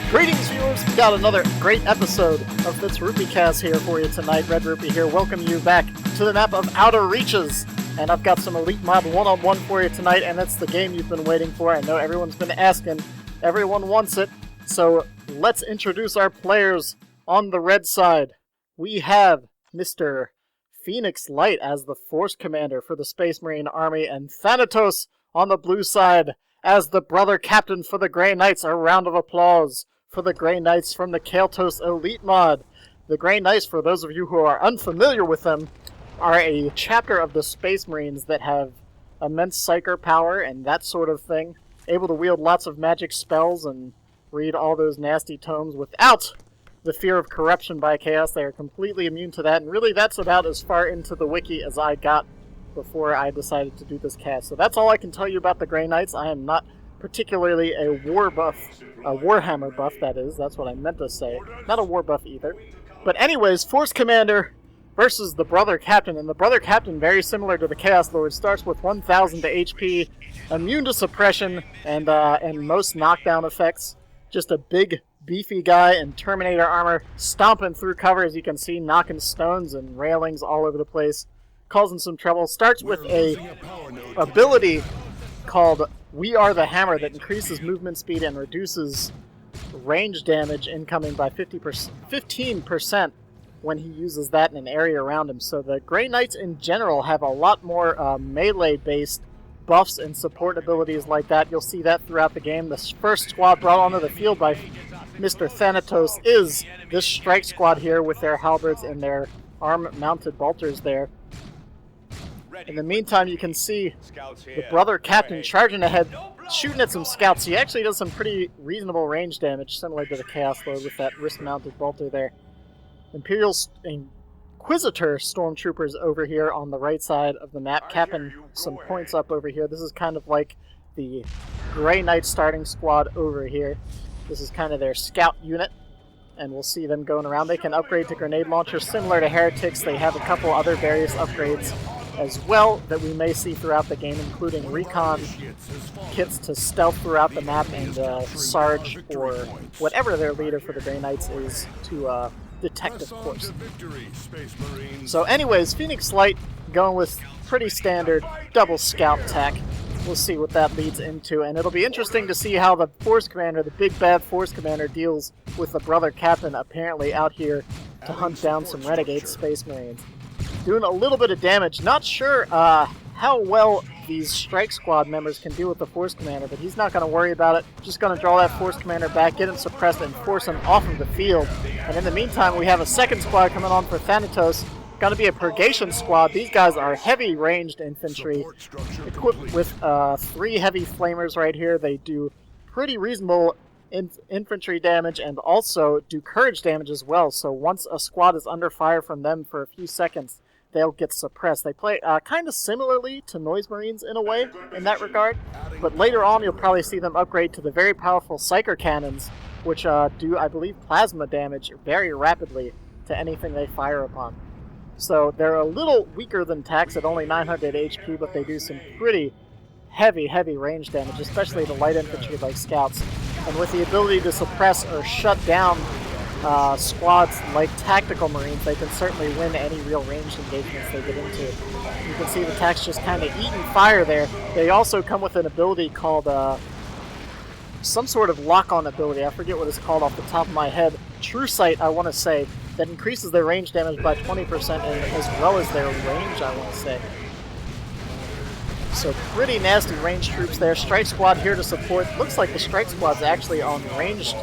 Greetings, viewers! We got another great episode of FitzRupee cast here for you tonight. Red-Rupee here, welcome you back to the map of Outer Reaches. And I've got some Elite Mod one-on-one for you tonight, and it's the game you've been waiting for. I know everyone's been asking. Everyone wants it. So let's introduce our players on the red side. We have Mr. Phoenixlight as the Force Commander for the Space Marine Army, and Thanatos on the blue side as the Brother Captain for the Grey Knights. A round of applause for the Grey Knights from the Thanatos Elite Mod. The Grey Knights, for those of you who are unfamiliar with them, are a chapter of the Space Marines that have immense psyker power and that sort of thing, able to wield lots of magic spells and read all those nasty tomes without the fear of corruption by chaos. They are completely immune to that, and really that's about as far into the wiki as I got before I decided to do this cast. So that's all I can tell you about the Grey Knights. I am not particularly a war buff, a Warhammer buff, that is. That's what I meant to say. Not a war buff either. But anyways, Force Commander versus the Brother Captain. And the Brother Captain, very similar to the Chaos Lord, starts with 1,000 to HP, immune to suppression, and most knockdown effects. Just a big, beefy guy in Terminator armor, stomping through cover, as you can see, knocking stones and railings all over the place, causing some trouble. Starts with a ability called We Are the Hammer that increases movement speed and reduces range damage incoming by 15% when he uses that in an area around him. So the Grey Knights in general have a lot more melee-based buffs and support abilities like that. You'll see that throughout the game. The first squad brought onto the field by Mr. Thanatos is this strike squad here with their halberds and their arm-mounted bolters there. In the meantime, you can see the Brother Captain charging ahead, shooting at some scouts. He actually does some pretty reasonable range damage, similar to the Chaos Lord with that wrist-mounted bolter there. Imperial Inquisitor Stormtroopers over here on the right side of the map, capping some points up over here. This is kind of like the Grey Knight starting squad over here. This is kind of their scout unit, and we'll see them going around. They can upgrade to grenade launchers similar to Heretics. They have a couple other various upgrades as well that we may see throughout the game, including recon kits to stealth throughout the map, and Sarge, or whatever their leader for the Grey Knights is, to detect, of course. So anyways, Phoenixlight going with pretty standard double scout tack. We'll see what that leads into, and it'll be interesting to see how the Force Commander, the big bad Force Commander, deals with the Brother Captain apparently out here to hunt down some renegade Space Marines. Doing a little bit of damage. Not sure how well these Strike Squad members can deal with the Force Commander, but he's not going to worry about it. Just going to draw that Force Commander back, get him suppressed, and force him off of the field. And in the meantime, we have a second squad coming on for Thanatos. Going to be a Purgation Squad. These guys are heavy ranged infantry, equipped with 3 heavy flamers right here. They do pretty reasonable infantry damage and also do courage damage as well. So once a squad is under fire from them for a few seconds, they'll get suppressed. They play kind of similarly to Noise Marines in a way, in that regard, but later on you'll probably see them upgrade to the very powerful Psyker Cannons, which do, I believe, plasma damage very rapidly to anything they fire upon. So they're a little weaker than Tax at only 900 HP, but they do some pretty heavy range damage, especially the light infantry like Scouts. And with the ability to suppress or shut down squads like Tactical Marines, they can certainly win any real ranged engagements they get into. You can see the Tacs just kind of eating fire there. They also come with an ability called some sort of lock-on ability. I forget what it's called off the top of my head. True Sight, I want to say, that increases their range damage by 20% and as well as their range, I want to say. So pretty nasty ranged troops there. Strike Squad here to support. Looks like the Strike Squad's actually on ranged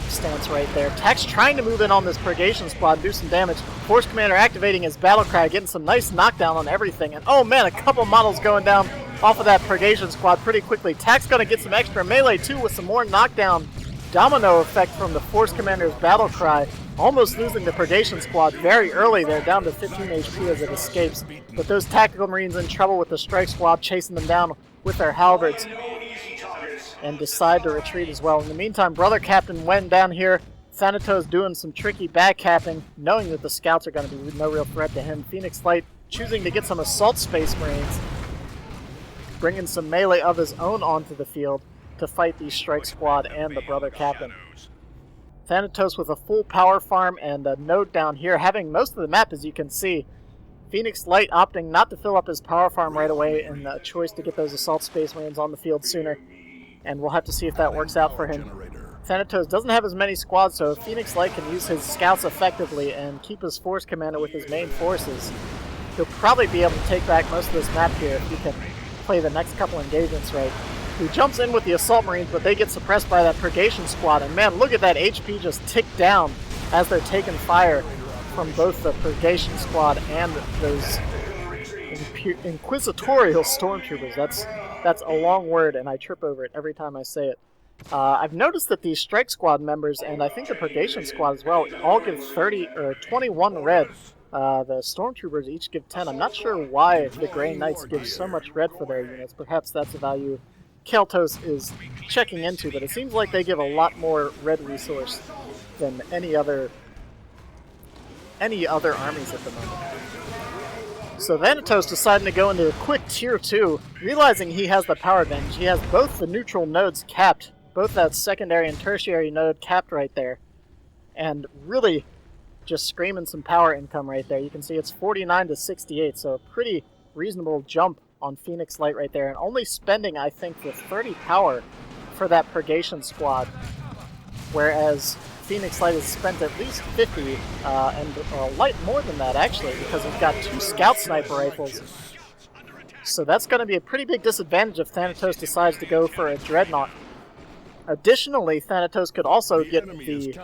stance right there. Tax trying to move in on this Purgation Squad and do some damage. Force Commander activating his Battle Cry, getting some nice knockdown on everything. And oh man, a couple models going down off of that Purgation Squad pretty quickly. Tax going to get some extra melee too with some more knockdown domino effect from the Force Commander's Battle Cry. Almost losing the Purgation Squad very early there, down to 15 HP as it escapes. But those Tactical Marines in trouble with the Strike Squad chasing them down with their halberds and decide to retreat as well. In the meantime, Brother Captain went down here, Thanatos doing some tricky backcapping, knowing that the scouts are going to be no real threat to him. Phoenixlight choosing to get some assault Space Marines, bringing some melee of his own onto the field to fight the strike squad and the brother captain. Thanatos with a full power farm and a node down here, having most of the map as you can see. Phoenixlight opting not to fill up his power farm right away, and a choice to get those assault Space Marines on the field sooner. And we'll have to see if that works out for him. Thanatos doesn't have as many squads, so if Phoenixlight can use his scouts effectively and keep his force commander with his main forces, he'll probably be able to take back most of this map here if he can play the next couple engagements right. He jumps in with the assault marines, but they get suppressed by that purgation squad, and man, look at that HP just tick down as they're taking fire from both the purgation squad and those inquisitorial stormtroopers. That's a long word, and I trip over it every time I say it. I've noticed that these strike squad members, and I think the purgation squad as well, all give 30 or 21 red. The stormtroopers each give 10. I'm not sure why the Grey Knights give so much red for their units. Perhaps that's a value Keltos is checking into, but it seems like they give a lot more red resource than any other armies at the moment. So Thanatos deciding to go into a quick tier 2, realizing he has the power advantage. He has both the neutral nodes capped, both that secondary and tertiary node capped right there, and really just screaming some power income right there. You can see it's 49 to 68, so a pretty reasonable jump on Phoenixlight right there, and only spending, I think, the 30 power for that purgation squad, whereas Phoenixlight has spent at least 50, and a light more than that actually, because he's got 2 scout sniper rifles. So that's going to be a pretty big disadvantage if Thanatos decides to go for a Dreadnought. Additionally, Thanatos could also get the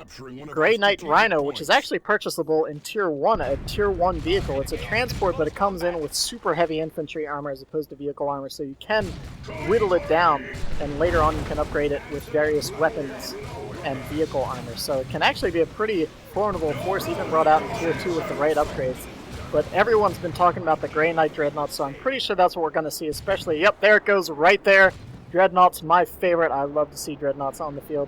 Grey Knight Rhino, which is actually purchasable in Tier 1, a Tier 1 vehicle. It's a transport, but it comes in with super heavy infantry armor as opposed to vehicle armor, so you can whittle it down, and later on you can upgrade it with various weapons and vehicle armor. So it can actually be a pretty formidable force, even brought out in Tier 2 with the right upgrades. But everyone's been talking about the Grey Knight Dreadnought, so I'm pretty sure that's what we're going to see, especially, yep, there it goes right there. Dreadnoughts, my favorite. I love to see Dreadnoughts on the field.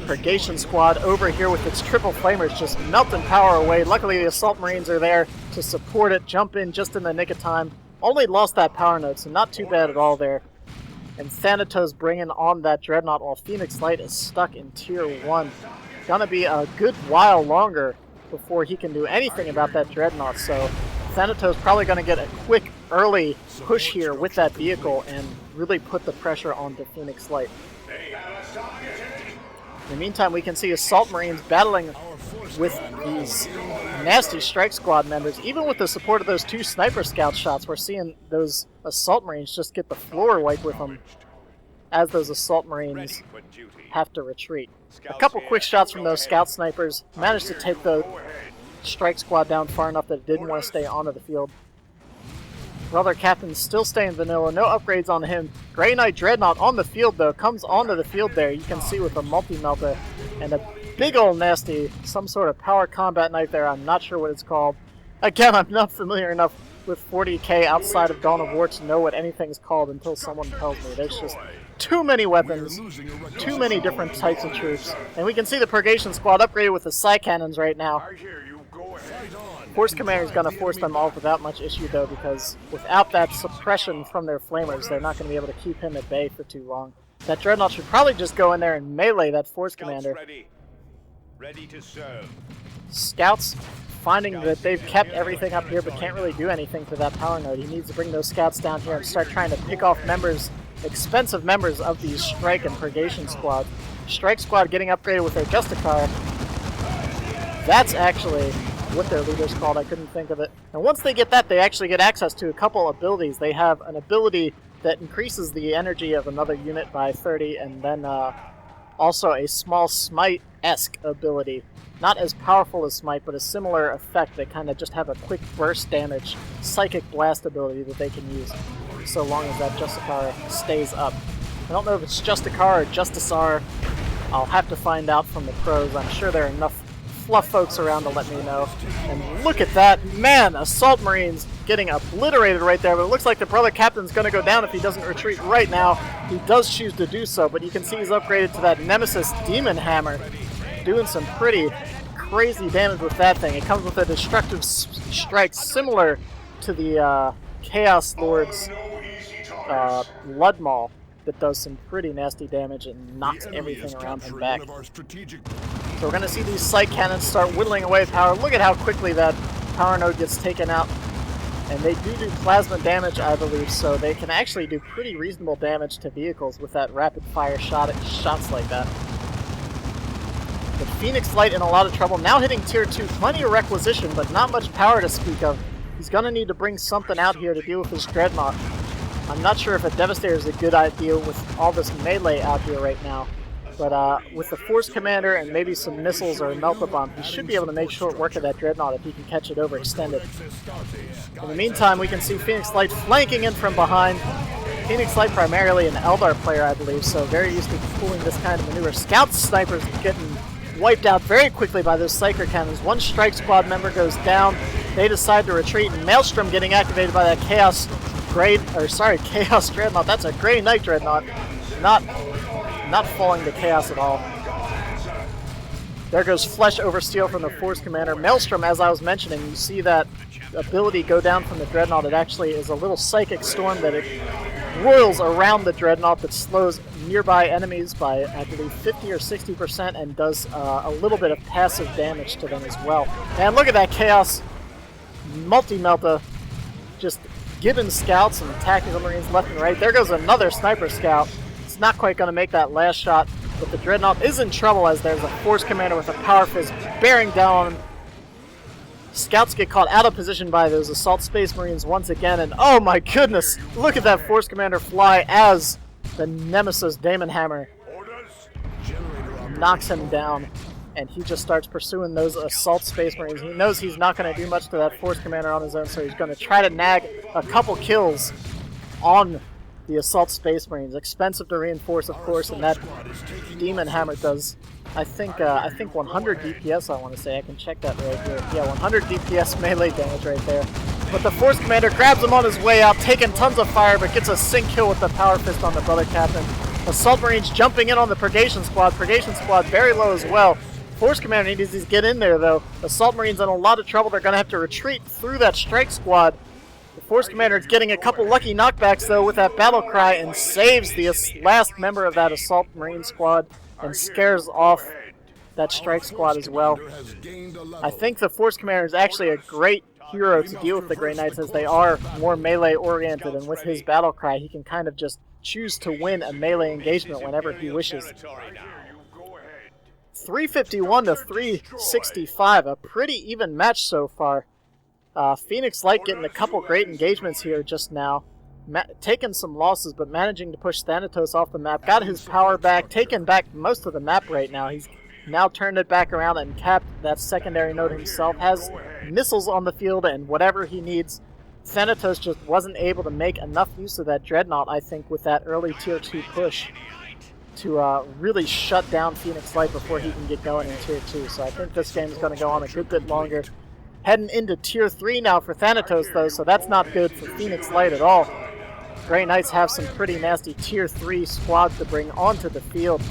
Purgation squad over here with its triple flamers just melting power away. Luckily the assault marines are there to support it, jump in just in the nick of time. Only lost that power node, so not too bad at all there. And Thanatos bringing on that Dreadnought while Phoenixlight is stuck in Tier 1. Gonna be a good while longer before he can do anything about that Dreadnought, so Thanatos probably going to get a quick early push here with that vehicle and really put the pressure onto Phoenixlight. In the meantime, we can see assault marines battling with these nasty strike squad members. Even with the support of those 2 sniper scout shots, we're seeing those assault marines just get the floor wiped with them as those assault marines have to retreat. A couple quick shots from those scout snipers managed to take the strike squad down far enough that it didn't want to stay onto the field. Brother Captain's still staying vanilla, no upgrades on him. Grey Knight Dreadnought on the field though, comes onto the field there. You can see with a multi-melta and a big old nasty, some sort of power combat knife there. I'm not sure what it's called. Again, I'm not familiar enough with 40k outside of Dawn of War to know what anything's called until someone tells me. There's just too many weapons, too many different types of troops. And we can see the Purgation Squad upgraded with the Psy Cannons right now. Force Commander is going to force them off without much issue though, because without that suppression from their flamers, they're not going to be able to keep him at bay for too long. That Dreadnought should probably just go in there and melee that Force Commander. Ready to serve. Scouts finding that they've kept everything up here but can't really do anything for that power node. He needs to bring those scouts down here and start trying to pick off members, expensive members of these Strike and Purgation squads. Strike squad getting upgraded with their Justicar. That's actually what their leader's called. I couldn't think of it. And once they get that, they actually get access to a couple abilities. They have an ability that increases the energy of another unit by 30, and then also a small Smite-esque ability. Not as powerful as Smite, but a similar effect. They kind of just have a quick burst damage, Psychic Blast ability that they can use, so long as that Justicar stays up. I don't know if it's Justicar or Justisar. I'll have to find out from the pros. I'm sure there are enough fluff folks around to let me know. And look at that, man! Assault Marines getting obliterated right there, but it looks like the brother captain's going to go down if he doesn't retreat right now. He does choose to do so, but you can see he's upgraded to that Nemesis Demon Hammer, doing some pretty crazy damage with that thing. It comes with a destructive strike similar to the Chaos Lord's Blood Maul that does some pretty nasty damage and knocks everything around him back. So we're going to see these sight cannons start whittling away power. Look at how quickly that power node gets taken out. And they do plasma damage, I believe, so they can actually do pretty reasonable damage to vehicles with that rapid fire shots like that. The Phoenixlight in a lot of trouble. Now hitting tier 2, plenty of requisition, but not much power to speak of. He's going to need to bring something out here to deal with his Dreadnought. I'm not sure if a Devastator is a good idea with all this melee out here right now. But with the Force Commander and maybe some missiles or a Melta Bomb, he should be able to make short work of that Dreadnought if he can catch it overextended. In the meantime, we can see Phoenixlight flanking in from behind. Phoenixlight primarily an Eldar player, I believe, so very used to pulling this kind of maneuver. Scout Snipers getting wiped out very quickly by those Psyker Cannons. One Strike Squad member goes down. They decide to retreat, and Maelstrom getting activated by that Chaos Dreadnought. That's a Grey Knight Dreadnought. Not falling to Chaos at all. There goes Flesh over Steel from the Force Commander. Maelstrom, as I was mentioning, you see that ability go down from the Dreadnought. It actually is a little Psychic Storm that it roils around the Dreadnought that slows nearby enemies by, I believe, 50 or 60% and does a little bit of passive damage to them as well. And look at that Chaos Multi-Melta just giving scouts and tactical marines left and right. There goes another Sniper Scout. It's not quite going to make that last shot, but the Dreadnought is in trouble as there's a Force Commander with a Power Fist bearing down on him. Scouts get caught out of position by those Assault Space Marines once again, and oh my goodness, look at that Force Commander fly as the Nemesis Demon Hammer knocks him down, and he just starts pursuing those Assault Space Marines. He knows he's not going to do much to that Force Commander on his own, so he's going to try to nag a couple kills on the Assault Space Marines. Expensive to reinforce, of course, and that Demon Hammer does, I think 100 DPS, I want to say. I can check that right here. Yeah, 100 DPS melee damage right there. But the Force Commander grabs him on his way out, taking tons of fire, but gets a sink kill with the Power Fist on the Brother Captain. Assault Marines jumping in on the Purgation Squad. Purgation Squad very low as well. Force Commander needs to get in there, though. Assault Marines in a lot of trouble. They're going to have to retreat through that Strike Squad. The Force Commander is getting a couple lucky knockbacks, though, with that Battle Cry, and saves the last member of that Assault Marine Squad and scares off that Strike Squad as well. I think the Force Commander is actually a great hero to deal with the Grey Knights, as they are more melee-oriented, and with his Battle Cry, he can kind of just choose to win a melee engagement whenever he wishes. 351 to 365, a pretty even match so far. Phoenixlight getting a couple great engagements here just now. Taking some losses, but managing to push Thanatos off the map. Got his power back, taken back most of the map right now. He's now turned it back around and capped that secondary node himself. Has missiles on the field and whatever he needs. Thanatos just wasn't able to make enough use of that Dreadnought, I think, with that early Tier 2 push to really shut down Phoenixlight before he can get going in Tier 2. So I think this game is going to go on a good bit longer. Heading into Tier 3 now for Thanatos, though, so that's not good for Phoenixlight at all. Grey Knights have some pretty nasty Tier 3 squads to bring onto the field.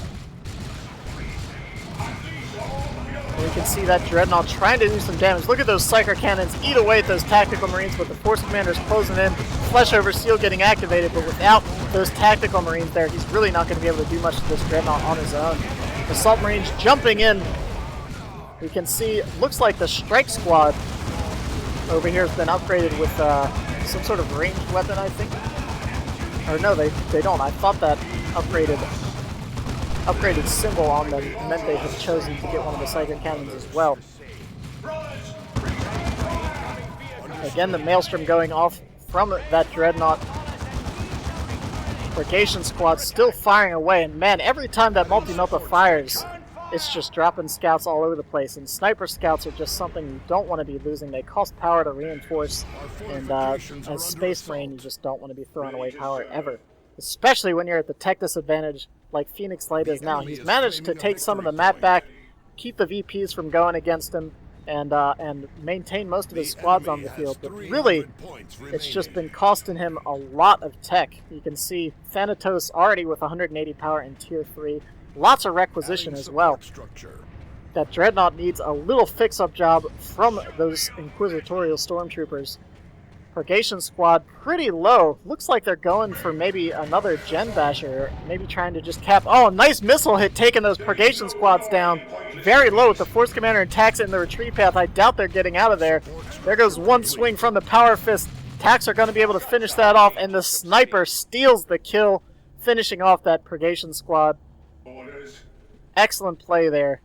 We can see that Dreadnought trying to do some damage. Look at those Psyker Cannons eat away at those Tactical Marines, but the Force Commander's closing in. Flesh over Steel getting activated, but without those Tactical Marines there, he's really not going to be able to do much to this Dreadnought on his own. Assault Marines jumping in. We can see, looks like the Strike Squad over here has been upgraded with some sort of ranged weapon, I think. Or no, they don't. I thought that upgraded symbol on them meant they had chosen to get one of the Psychic Cannons as well. Again, the Maelstrom going off from that Dreadnought. Purgation Squad still firing away, and man, every time that Multi-Melta fires, it's just dropping scouts all over the place, and Sniper Scouts are just something you don't want to be losing. They cost power to reinforce, and as Space Marine, you just don't want to be throwing away power ever. Especially when you're at the tech disadvantage like Phoenixlight is now. He's managed to take some of the map back, keep the VPs from going against him, and maintain most of his squads on the field. But really, it's just been costing him a lot of tech. You can see Thanatos already with 180 power in Tier 3. Lots of requisition as well. That Dreadnought needs a little fix-up job from those Inquisitorial Stormtroopers. Purgation Squad pretty low. Looks like they're going for maybe another Gen Basher. Maybe trying to just cap... Oh, nice missile hit taking those Purgation Squads down. Very low with the Force Commander attacks it in the retreat path. I doubt they're getting out of there. There goes one swing from the Power Fist. Tax are going to be able to finish that off, and the Sniper steals the kill, finishing off that Purgation Squad. Excellent play there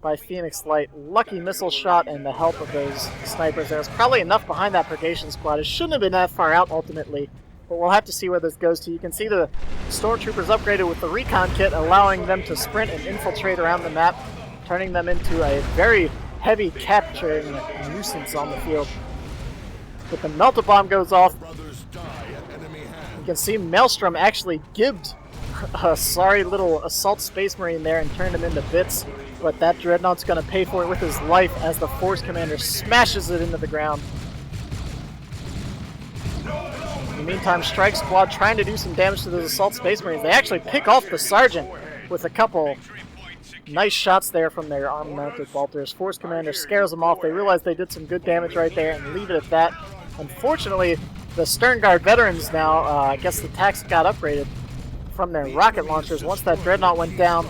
by Phoenixlight. Lucky missile shot and the help of those snipers. There was probably enough behind that Purgation Squad. It shouldn't have been that far out ultimately, but we'll have to see where this goes to. You can see the Stormtroopers upgraded with the Recon Kit, allowing them to sprint and infiltrate around the map, turning them into a very heavy capturing nuisance on the field. But the Melt-A-Bomb goes off. You can see Maelstrom actually gibbed a sorry little Assault Space Marine there and turned him into bits. But that Dreadnought's going to pay for it with his life as the Force Commander smashes it into the ground. In the meantime, Strike Squad trying to do some damage to those Assault Space Marines. They actually pick off the Sergeant with a couple nice shots there from their arm-mounted bolters. Force Commander scares them off. They realize they did some good damage right there and leave it at that. Unfortunately, the Stern Guard veterans now, I guess the tax got upgraded from their rocket launchers. Once that Dreadnought went down,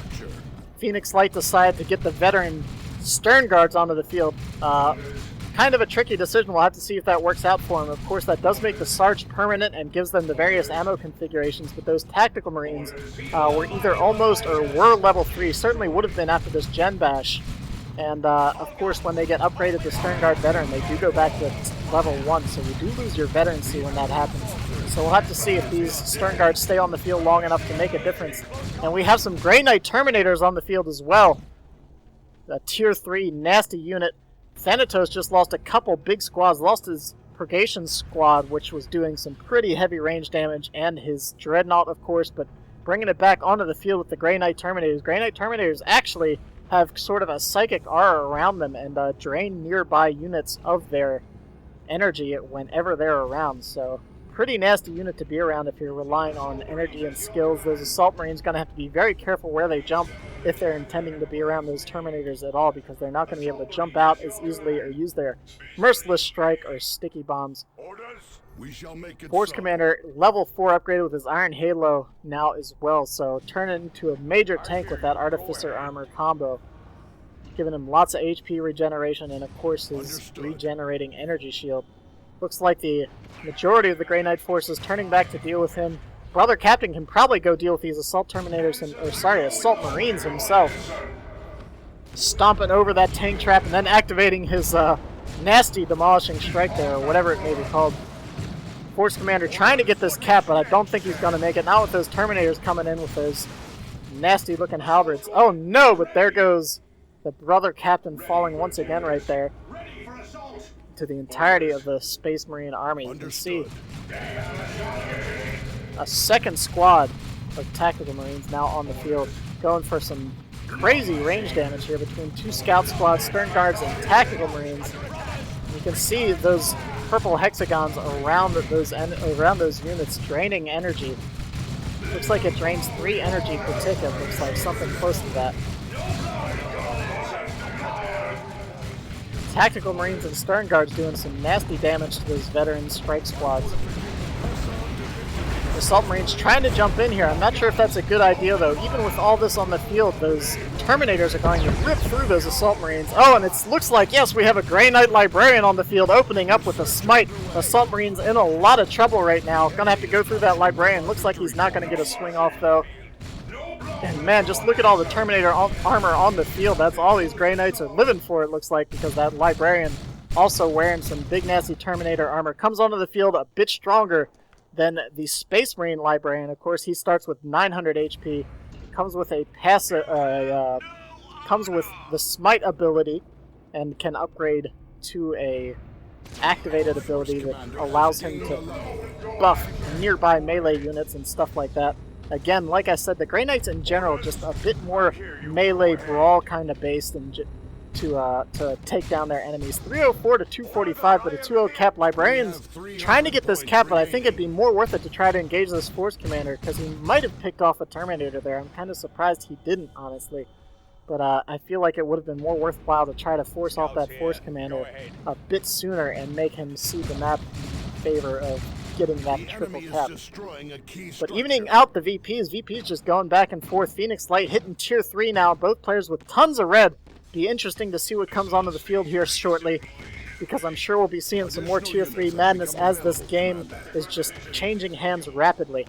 Phoenixlight decided to get the veteran Stern Guards onto the field. Kind of a tricky decision. We'll have to see if that works out for him. Of course, that does make the Sarge permanent and gives them the various ammo configurations, but those Tactical Marines were either almost or were level 3. Certainly would have been after this Gen Bash. And, of course, when they get upgraded to Stern Guard Veteran, they do go back to level 1, so you do lose your veterancy when that happens. So we'll have to see if these Stern Guards stay on the field long enough to make a difference. And we have some Grey Knight Terminators on the field as well. A Tier 3 nasty unit. Thanatos just lost a couple big squads. Lost his Purgation Squad, which was doing some pretty heavy range damage, and his Dreadnought, of course, but bringing it back onto the field with the Grey Knight Terminators. Grey Knight Terminators actually have sort of a psychic aura around them and drain nearby units of their energy whenever they're around. So pretty nasty unit to be around if you're relying on energy and skills. Those Assault Marines going to have to be very careful where they jump if they're intending to be around those Terminators at all, because they're not going to be able to jump out as easily or use their Merciless Strike or Sticky Bombs. Force Commander, level 4 upgraded with his Iron Halo now as well, so turn it into a major tank with that Artificer Armor combo, giving him lots of HP regeneration and, of course, his regenerating energy shield. Looks like the majority of the Grey Knight forces turning back to deal with him. Brother Captain can probably go deal with these Assault Terminators, Assault Marines himself. Stomping over that tank trap and then activating his nasty Demolishing Strike there, or whatever it may be called. Force Commander trying to get this cap, but I don't think he's going to make it. Not with those Terminators coming in with those nasty looking halberds. Oh no, but there goes the Brother Captain falling once again right there to the entirety of the Space Marine army. You can see a second squad of Tactical Marines now on the field, going for some crazy range damage here between two Scout Squads, Stern Guards, and Tactical Marines. You can see those purple hexagons around those units draining energy. Looks like it drains 3 energy per tick. It looks like something close to that. Tactical Marines and Stern Guards doing some nasty damage to those veteran strike squads. Assault Marines trying to jump in here. I'm not sure if that's a good idea, though. Even with all this on the field, those Terminators are going to rip through those Assault Marines. Oh, and it looks like, yes, we have a Grey Knight Librarian on the field opening up with a smite. Assault Marines in a lot of trouble right now. Going to have to go through that Librarian. Looks like he's not going to get a swing off, though. And man, just look at all the Terminator armor on the field. That's all these Grey Knights are living for, it looks like, because that Librarian, also wearing some big nasty Terminator armor, comes onto the field a bit stronger than the Space Marine Librarian. Of course, he starts with 900 HP, comes with a comes with the Smite ability, and can upgrade to a activated ability that allows him to buff nearby melee units and stuff like that. Again, like I said, the Grey Knights in general just a bit more melee brawl kind of based, and to take down their enemies. 304 to 245, but a 2-0 cap. Librarian's trying to get this cap, but I think it'd be more worth it to try to engage this Force Commander, because he might have picked off a Terminator there. I'm kind of surprised he didn't, honestly. But I feel like it would have been more worthwhile to try to force off that Force Commander a bit sooner and make him see the map in favor of getting that triple cap. But evening out the VP's just going back and forth. Phoenixlight hitting tier 3 now. Both players with tons of red. Be interesting to see what comes onto the field here shortly, because I'm sure we'll be seeing some more tier 3 madness as this game is just changing hands rapidly.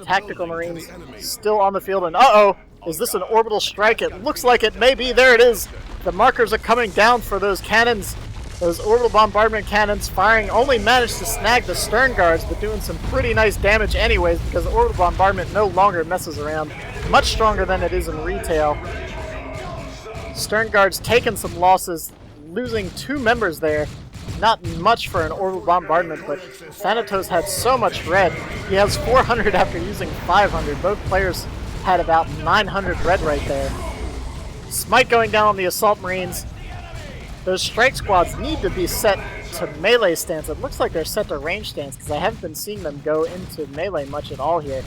Tactical Marines still on the field, and uh-oh, is this an orbital strike? It looks like it may be. There it is. The markers are coming down for those cannons. Those orbital bombardment cannons firing only managed to snag the stern guards, but doing some pretty nice damage anyways, because the orbital bombardment no longer messes around. Much stronger than it is in retail. Stern guards taking some losses, losing 2 members there. Not much for an orbital bombardment, but Thanatos had so much red. He has 400 after using 500. Both players had about 900 red right there. Smite going down on the Assault Marines. Those strike squads need to be set to melee stance. It looks like they're set to range stance, because I haven't been seeing them go into melee much at all here.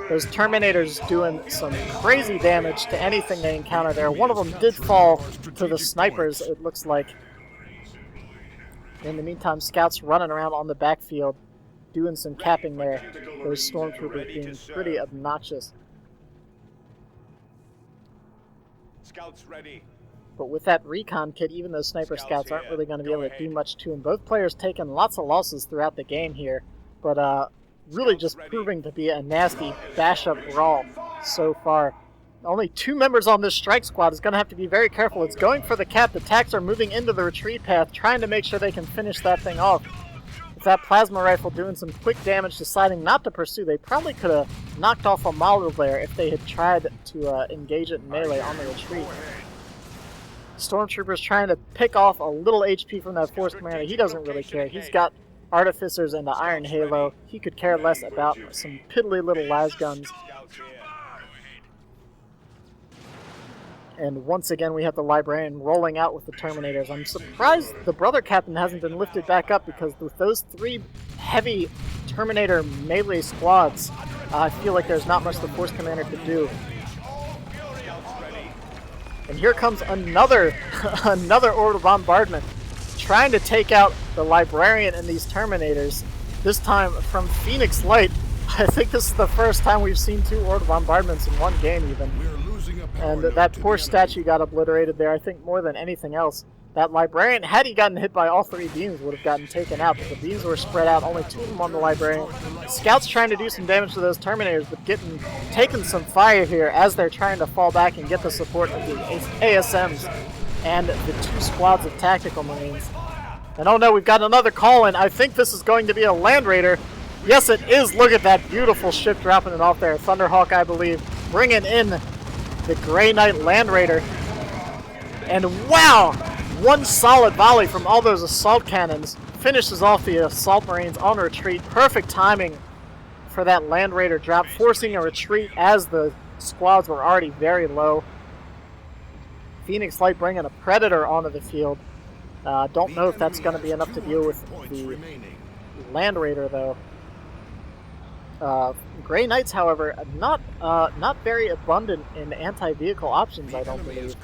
Those Terminators doing some crazy damage to anything they encounter there. One of them did fall to the snipers, it looks like. In the meantime, scouts running around on the backfield, doing some capping there. Those stormtroopers being pretty obnoxious. Scouts ready. But with that recon kit, even those sniper scouts aren't really going to be able to do much to him. Both players taking lots of losses throughout the game here, but really just proving to be a nasty bash-up brawl so far. Only 2 members on this strike squad is going to have to be very careful. It's going for the cap. The attacks are moving into the retreat path, trying to make sure they can finish that thing off. With that plasma rifle doing some quick damage, deciding not to pursue, they probably could have knocked off a model there if they had tried to engage it in melee on the retreat. Stormtroopers trying to pick off a little HP from that Force Commander. He doesn't really care. He's got Artificers and the Iron Halo. He could care less about some piddly little las guns. And once again, we have the Librarian rolling out with the Terminators. I'm surprised the Brother Captain hasn't been lifted back up, because with those 3 heavy Terminator melee squads, I feel like there's not much the Force Commander could do. And here comes another orbital bombardment, trying to take out the Librarian and these Terminators, this time from Phoenixlight. I think this is the first time we've seen 2 orbital bombardments in one game even. And that poor statue got obliterated there, I think more than anything else. That Librarian, had he gotten hit by all 3 beams, would have gotten taken out, but the beams were spread out, only 2 of them on the Librarian. Scouts trying to do some damage to those Terminators, but taking some fire here as they're trying to fall back and get the support of the ASMs and the 2 squads of Tactical Marines. And oh no, we've got another call-in. I think this is going to be a Landraider. Yes, it is. Look at that beautiful ship dropping it off there. Thunderhawk, I believe, bringing in the Grey Knight Landraider. And wow! One solid volley from all those assault cannons finishes off the Assault Marines on retreat. Perfect timing for that Landraider drop, forcing a retreat as the squads were already very low. Phoenixlight bringing a Predator onto the field. Don't know if that's going to be enough to deal with the Landraider, though. Grey Knights, however, not very abundant in anti-vehicle options, I don't believe.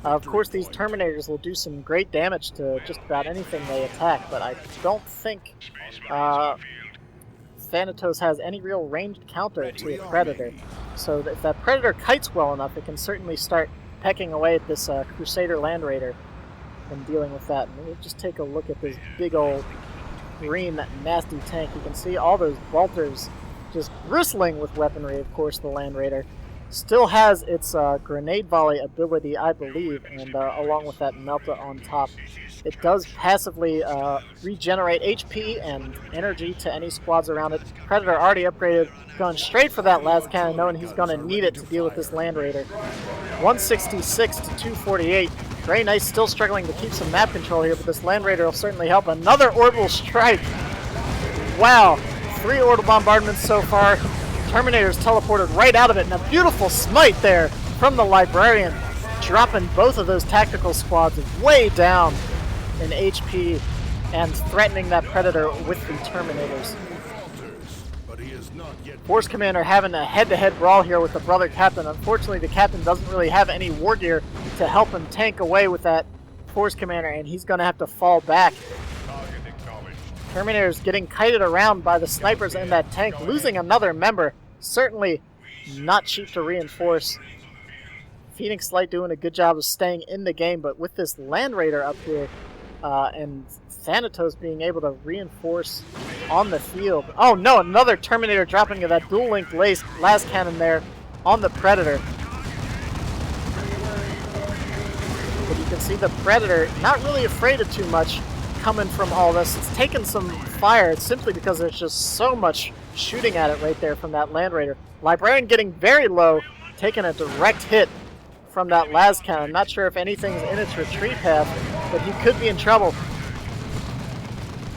Of course, these Terminators will do some great damage to just about anything they attack, but I don't think Thanatos has any real ranged counter to a Predator. So if that Predator kites well enough, it can certainly start pecking away at this Crusader Landraider and dealing with that. And we'll just take a look at this big old green, that nasty tank. You can see all those bolters just bristling with weaponry. Of course, the Landraider still has its grenade volley ability, I believe, and along with that Melta on top. It does passively regenerate HP and energy to any squads around it. Predator already upgraded, going straight for that last cannon, knowing he's going to need it to deal with this Landraider. 166 to 248. Grey Knight still struggling to keep some map control here, but this Landraider will certainly help. Another orbital strike. Wow. 3 orbital bombardments so far. Terminators teleported right out of it, and a beautiful smite there from the Librarian, dropping both of those tactical squads way down in HP and threatening that Predator with the Terminators. Force Commander having a head-to-head brawl here with the brother captain. Unfortunately, the captain doesn't really have any war gear to help him tank away with that Force Commander, and he's going to have to fall back. Terminators getting kited around by the snipers in that tank, losing another member. Certainly not cheap to reinforce. Phoenixlight doing a good job of staying in the game, but with this Landraider up here, and Thanatos being able to reinforce on the field. Oh no, another Terminator dropping that dual-linked las cannon there on the Predator. But you can see the Predator not really afraid of too much coming from all this. It's taken some fire simply because there's just so much shooting at it right there from that Landraider. Librarian getting very low, taking a direct hit from that las cannon. Not sure if anything's in its retreat path, but he could be in trouble.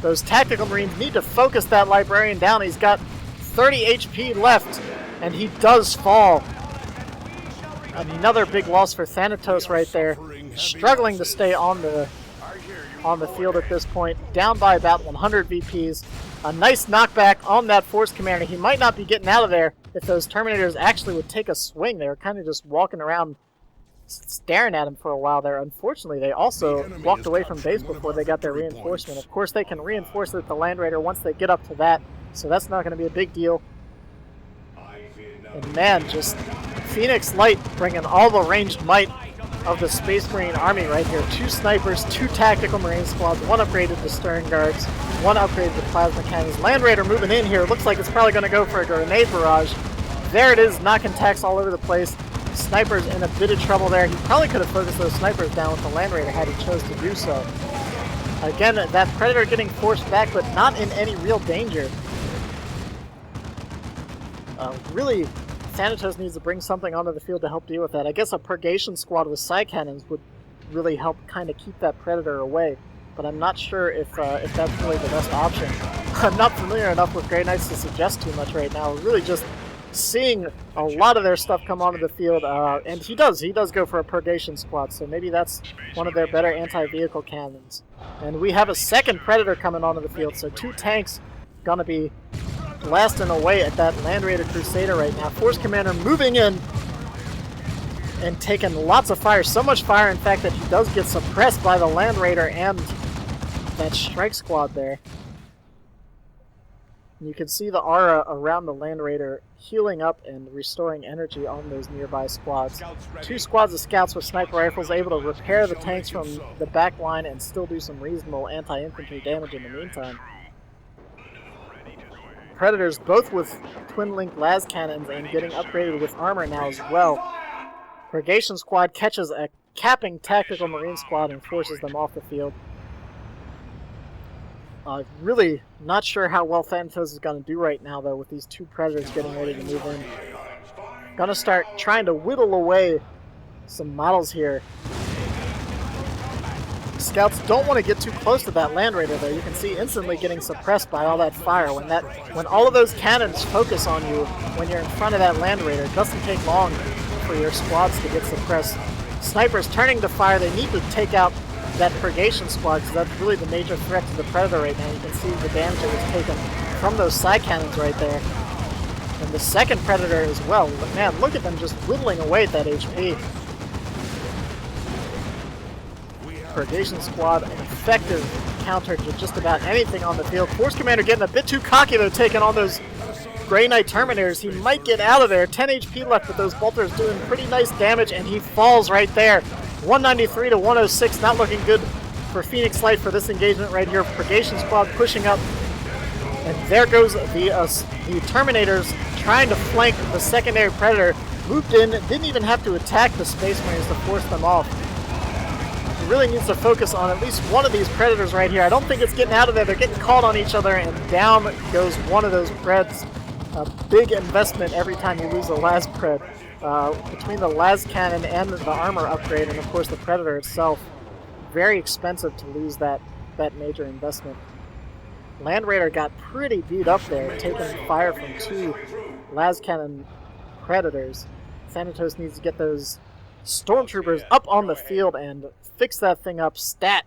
Those tactical marines need to focus that Librarian down. He's got 30 HP left, and he does fall. Another big loss for Thanatos right there. Struggling to stay on the field at this point. Down by about 100 VPs. A nice knockback on that Force Commander. He might not be getting out of there if those Terminators actually would take a swing. They were kind of just walking around staring at him for a while there. Unfortunately, they also walked away from base before they got their reinforcement. Of course, they can reinforce with the Landraider once they get up to that, so that's not going to be a big deal. And man, just Phoenixlight bringing all the ranged might of the Space Marine Army right here. 2 snipers, 2 tactical Marine squads, 1 upgraded to Stern Guards, 1 upgraded to Plasma Cannons. Landraider moving in here. Looks like it's probably going to go for a grenade barrage. There it is, knocking techs all over the place. Snipers in a bit of trouble there. He probably could have focused those snipers down with the Landraider had he chose to do so. Again, that Predator getting forced back, but not in any real danger. Really, Thanatos needs to bring something onto the field to help deal with that. I guess a Purgation squad with side cannons would really help kind of keep that Predator away, but I'm not sure if that's really the best option. I'm not familiar enough with Grey Knights to suggest too much right now. We're really just seeing a lot of their stuff come onto the field, and he does go for a Purgation squad, so maybe that's one of their better anti-vehicle cannons. And we have a second Predator coming onto the field, so 2 tanks gonna be blasting away at that Landraider Crusader right now. Force Commander moving in and taking lots of fire, so much fire in fact that he does get suppressed by the Landraider and that strike squad there. You can see the aura around the Landraider healing up and restoring energy on those nearby squads. 2 squads of scouts with sniper rifles able to repair the tanks from the back line and still do some reasonable anti-infantry damage in the meantime. Predators both with twin-linked las cannons and getting upgraded with armor now as well. Purgation squad catches a capping tactical marine squad and forces them off the field. Really not sure how well Thanatos is going to do right now, though, with these 2 Predators getting ready to move in. Gonna start trying to whittle away some models here. Scouts don't want to get too close to that Landraider, though. You can see instantly getting suppressed by all that fire. When all of those cannons focus on you when you're in front of that Landraider, it doesn't take long for your squads to get suppressed. Snipers turning to fire. They need to take out that Purgation squad, because that's really the major threat to the Predator right now. You can see the damage that was taken from those side cannons right there. And the second Predator as well. But man, look at them just whittling away at that HP. Purgation squad, an effective counter to just about anything on the field. Force Commander getting a bit too cocky though, taking on those Grey Knight Terminators. He might get out of there. 10 HP left, but those bolters doing pretty nice damage, and he falls right there. 193 to 106, not looking good for Phoenixlight for this engagement right here. Purgation squad pushing up, and there goes the Terminators trying to flank the secondary Predator. Moved in, didn't even have to attack the Space Marines to force them off. He really needs to focus on at least one of these Predators right here. I don't think it's getting out of there. They're getting caught on each other, and down goes one of those Preds. A big investment every time you lose a las Pred. Between the las cannon and the armor upgrade, and of course the Predator itself, very expensive to lose that major investment. Landraider got pretty beat up there, taking fire from 2 las cannon Predators. Thanatos needs to get those stormtroopers up on the field and fix that thing up stat.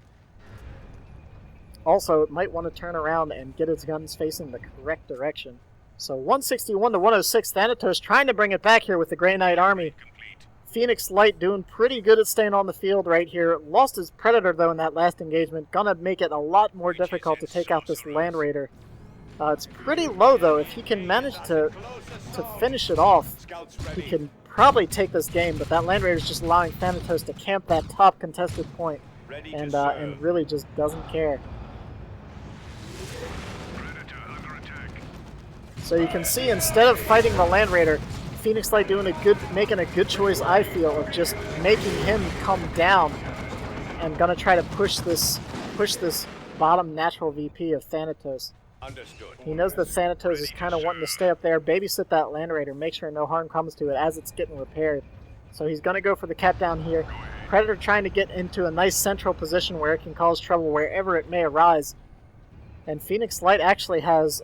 Also, it might want to turn around and get its guns facing the correct direction. So 161 to 106, Thanatos trying to bring it back here with the Grey Knight army. Phoenixlight doing pretty good at staying on the field right here. Lost his Predator, though, in that last engagement. Gonna make it a lot more difficult to take out this Landraider. It's pretty low, though. If he can manage to finish it off, he can probably take this game. But that Landraider is just allowing Thanatos to camp that top contested point and really just doesn't care. So you can see, instead of fighting the Landraider, Phoenixlight making a good choice, I feel, of just making him come down and gonna try to push this bottom natural VP of Thanatos. Understood. He knows that Thanatos is kind of wanting to stay up there, babysit that Landraider, make sure no harm comes to it as it's getting repaired. So he's gonna go for the cap down here. Predator trying to get into a nice central position where it can cause trouble wherever it may arise. And Phoenixlight actually has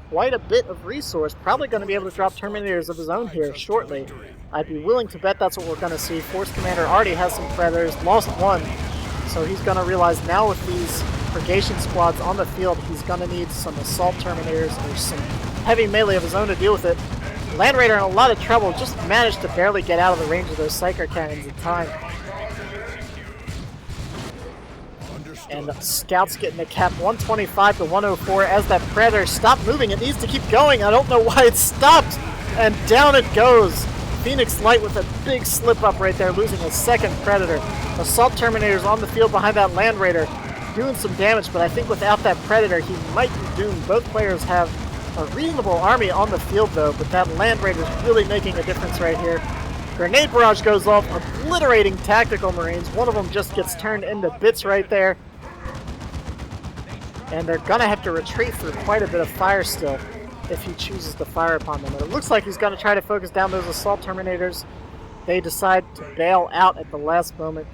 quite a bit of resource, probably going to be able to drop Terminators of his own here shortly. I'd be willing to bet that's what we're going to see. Force Commander already has some Predators, lost one, so he's going to realize now with these Purgation squads on the field, he's going to need some Assault Terminators or some heavy melee of his own to deal with it. Landraider in a lot of trouble, just managed to barely get out of the range of those Psyker Cannons in time. And Scout's getting a cap 125 to 104 as that Predator stopped moving. It needs to keep going. I don't know why it stopped. And down it goes. Phoenixlight with a big slip up right there, losing a second Predator. Assault Terminators on the field behind that Landraider, doing some damage, but I think without that Predator, he might be doomed. Both players have a reasonable army on the field, though, but that Landraider is really making a difference right here. Grenade barrage goes off, obliterating tactical Marines. One of them just gets turned into bits right there. And they're going to have to retreat through quite a bit of fire still if he chooses to fire upon them. But it looks like he's going to try to focus down those Assault Terminators. They decide to bail out at the last moment.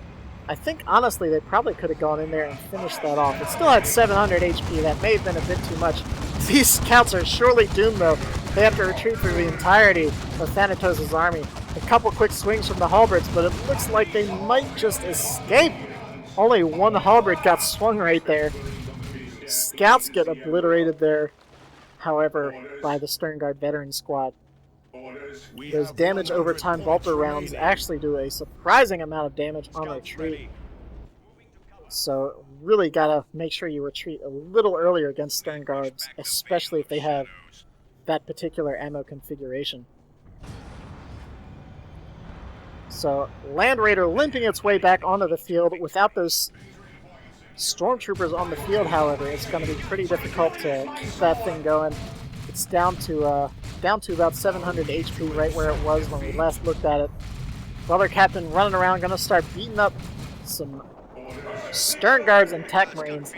I think, honestly, they probably could have gone in there and finished that off. It still had 700 HP. That may have been a bit too much. These Scouts are surely doomed, though. They have to retreat through the entirety of Thanatos' army. A couple quick swings from the halberds, but it looks like they might just escape. Only one halberd got swung right there. Scouts get obliterated there, however, by the Stern Guard veteran squad. Those damage over time Vulture rounds actually do a surprising amount of damage on retreat. So really gotta make sure you retreat a little earlier against Stern Guards, especially if they have that particular ammo configuration. So Landraider limping its way back onto the field without those Stormtroopers on the field, however. It's going to be pretty difficult to keep that thing going. It's down to about 700 HP, right where it was when we last looked at it. Brother Captain running around, going to start beating up some Stern Guards and Tech Marines.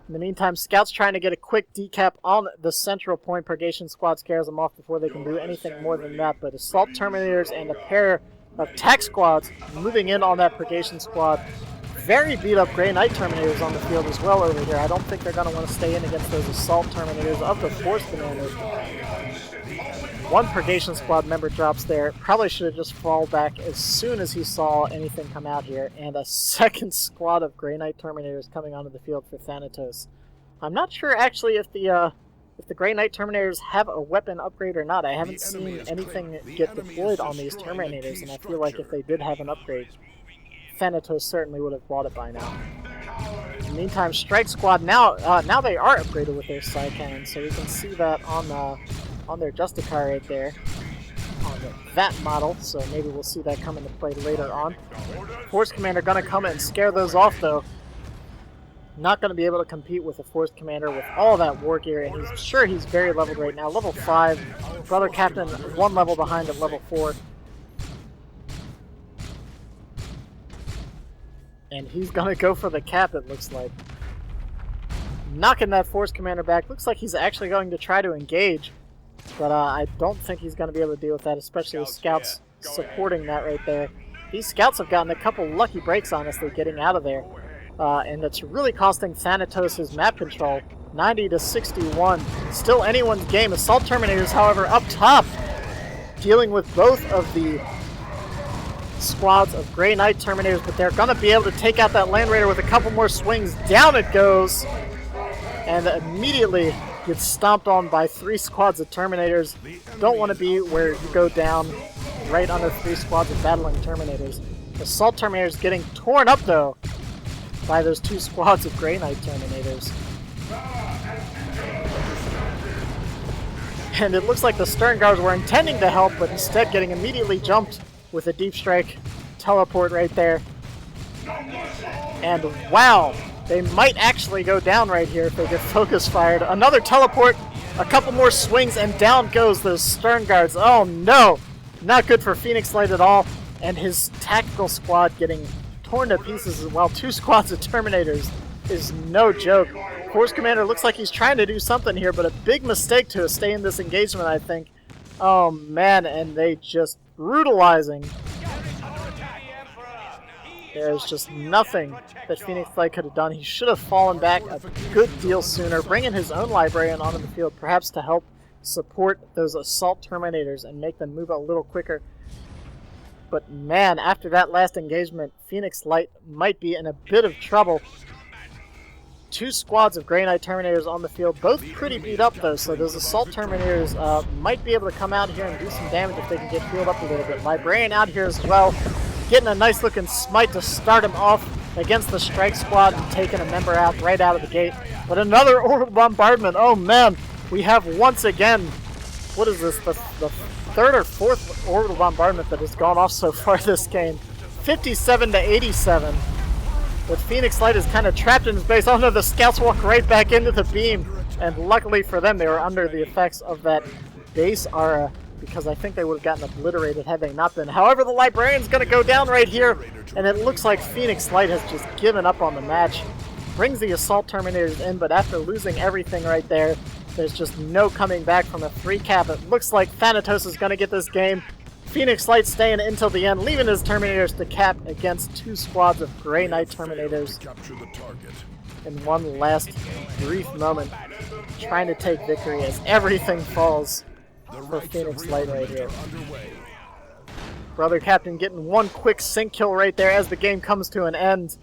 In the meantime, Scout's trying to get a quick decap on the central point. Purgation squad scares them off before they can do anything more than that. But Assault Terminators and a pair of Tech squads moving in on that Purgation squad. Very beat up Grey Knight Terminators on the field as well over here. I don't think they're going to want to stay in against those Assault Terminators of the Force Commander. One Purgation Squad member drops there. Probably should have just fallen back as soon as he saw anything come out here. And a second squad of Grey Knight Terminators coming onto the field for Thanatos. I'm not sure actually if the Grey Knight Terminators have a weapon upgrade or not. I haven't seen anything get deployed on these Terminators, and I feel like if they did have an upgrade, Thanatos certainly would have bought it by now. In the meantime, Strike Squad now they are upgraded with their side cannons, so we can see that on their Justicar right there, on that model. So maybe we'll see that come into play later on. Force Commander gonna come and scare those off though. Not gonna be able to compete with a Force Commander with all that war gear, and he's sure he's very leveled right now. Level 5. Brother Captain 1 level behind at level 4. And he's going to go for the cap, it looks like. Knocking that Force Commander back. Looks like he's actually going to try to engage. But I don't think he's going to be able to deal with that, especially with Scouts supporting that right there. These Scouts have gotten a couple lucky breaks, honestly, getting out of there. And that's really costing Thanatos his map control. 90 to 61. Still anyone's game. Assault Terminators, however, up top. dealing with both of the squads of Grey Knight Terminators, but they're going to be able to take out that Land Raider with a couple more swings. Down it goes, and immediately gets stomped on by 3 squads of Terminators. Don't want to be where you go down right under 3 squads of battling Terminators. Assault Terminators getting torn up, though, by those 2 squads of Grey Knight Terminators. And it looks like the Stern Guards were intending to help, but instead getting immediately jumped with a Deep Strike teleport right there. And wow, they might actually go down right here if they get focus fired. Another teleport, a couple more swings, and down goes those Stern Guards. Oh no, not good for Phoenixlight at all. And his tactical squad getting torn to pieces as well. 2 squads of Terminators is no joke. Force Commander looks like he's trying to do something here, but a big mistake to stay in this engagement, I think. Oh man, and they just brutalizing. There's just nothing that Phoenixlight could have done. He should have fallen back a good deal sooner, bringing his own Librarian onto the field, perhaps to help support those Assault Terminators and make them move a little quicker. But man, after that last engagement, Phoenixlight might be in a bit of trouble. 2 squads of Grey Knight Terminators on the field, both pretty beat up though, so those Assault Terminators might be able to come out here and do some damage if they can get healed up a little bit. Librarian out here as well, getting a nice looking smite to start him off against the Strike Squad and taking a member out right out of the gate. But another Orbital Bombardment, oh man, we have once again, what is this, the 3rd or 4th Orbital Bombardment that has gone off so far this game. 57 to 87. But Phoenixlight is kind of trapped in his base. Oh no, the scouts walk right back into the beam. And luckily for them, they were under the effects of that base aura, because I think they would have gotten obliterated had they not been. However, the Librarian's going to go down right here, and it looks like Phoenixlight has just given up on the match. Brings the Assault Terminators in, but after losing everything right there, there's just no coming back from a 3 cap. It looks like Thanatos is going to get this game. Phoenixlight staying until the end, leaving his Terminators to cap against 2 squads of Grey Knight Terminators. In one last brief moment, trying to take victory as everything falls for Phoenixlight right here. Brother Captain getting one quick sync kill right there as the game comes to an end.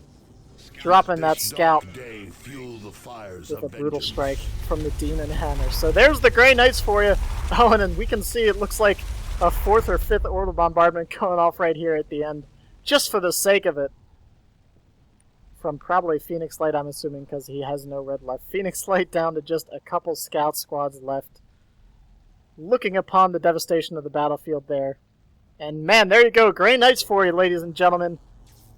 Dropping that scout with a brutal strike from the Demon Hammer. So there's the Grey Knights for you. Oh, and then we can see it looks like a 4th or 5th Orbital Bombardment going off right here at the end, just for the sake of it. From probably Phoenixlight, I'm assuming, because he has no red left. Phoenixlight down to just a couple scout squads left. Looking upon the devastation of the battlefield there. And man, there you go, Grey Knights for you, ladies and gentlemen.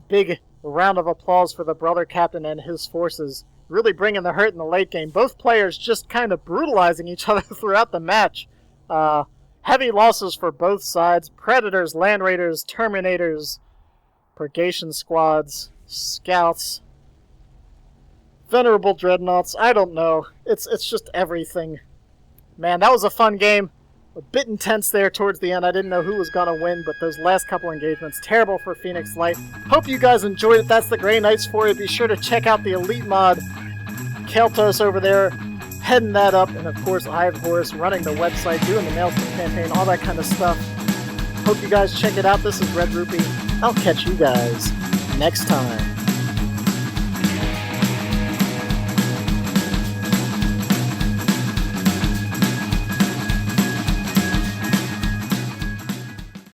Big round of applause for the Brother Captain and his forces. Really bringing the hurt in the late game. Both players just kind of brutalizing each other throughout the match. Heavy losses for both sides. Predators, Landraiders, Terminators, Purgation Squads, Scouts, Venerable Dreadnoughts. I don't know. It's just everything. Man, that was a fun game. A bit intense there towards the end. I didn't know who was going to win, but those last couple engagements, terrible for Phoenixlight. Hope you guys enjoyed it. That's the Grey Knights for you. Be sure to check out the Elite mod. Keltos over there, heading that up. And of course, I, of course, running the website, doing the Maelstrom campaign, all that kind of stuff. Hope you guys check it out. This is Red-Rupee. I'll catch you guys next time.